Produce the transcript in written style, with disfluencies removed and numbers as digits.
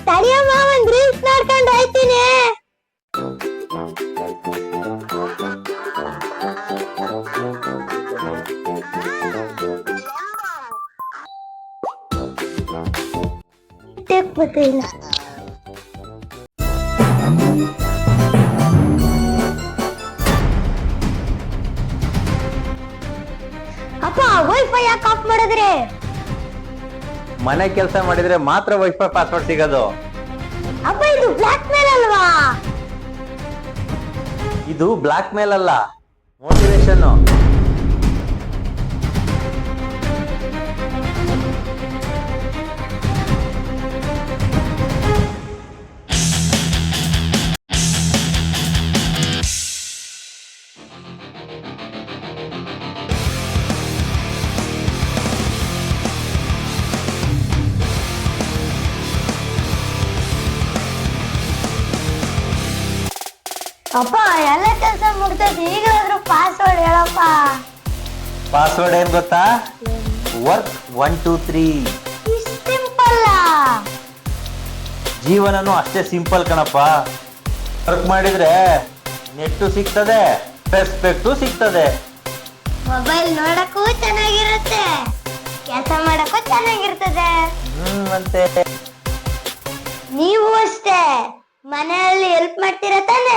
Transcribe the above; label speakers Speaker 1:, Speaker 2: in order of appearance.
Speaker 1: ತಡಿಯಮ್ಮ ಒಂದ್ ರೀಲ್ಸ್ ನೋಡ್ಕೊಂಡು ಹೋಯ್ತೀನಿ. ಗೊತ್ತಿಲ್ಲ ಅಪ್ಪ ವೈಫೈ ಯಾಕೆ ಆಫ್ ಮಾಡಿದ್ರಿ?
Speaker 2: ಮನೆ ಕೆಲಸ ಮಾಡಿದ್ರೆ ಮಾತ್ರ ವೈಫೈ ಪಾಸ್ವರ್ಡ್ ಸಿಗೋದು.
Speaker 1: ಅಪ್ಪ ಇದು ಬ್ಲಾಕ್ ಮೇಲ್ ಅಲ್ವಾ?
Speaker 2: ಇದು ಬ್ಲಾಕ್ ಮೇಲ್ ಅಲ್ಲ, ಮೋಟಿವೇಶನ್.
Speaker 1: ಅಪ್ಪ ಎಲ್ಲ ಕೆಲಸ ಮುಗ್ದೈತಿ, ಈಗಲಾದ್ರೂ ಪಾಸ್ವರ್ಡ್ ಹೇಳಪ್ಪ.
Speaker 2: ಪಾಸ್ವರ್ಡ್ ಏನ್ ಗೊತ್ತಾ? ವರ್ಕ್ 1 2 3.
Speaker 1: ಇಷ್ಟು ಸಿಂಪಲ್.
Speaker 2: ಜೀವನನು ಅಷ್ಟೇ ಸಿಂಪಲ್ ಕಣಪ್ಪ. ವರ್ಕ್ ಮಾಡಿದ್ರೆ ನೆಟ್ಟು ಸಿಗ್ತದೆ, ರೆಸ್ಪೆಕ್ಟು ಸಿಗ್ತದೆ.
Speaker 1: ಮೊಬೈಲ್ ನೋಡಕ್ಕೂ ಚೆನ್ನಾಗಿರುತ್ತೆ, ಕೆಲಸ ಮಾಡಕ್ಕೂ ಚೆನ್ನಾಗಿರ್ತದೆ.
Speaker 2: ಮತ್ತೆ
Speaker 1: ನೀವು ಅಷ್ಟೇ ಮನೆಯಲ್ಲಿ ಹೆಲ್ಪ್ ಮಾಡ್ತೀರಾ ತಾನೆ?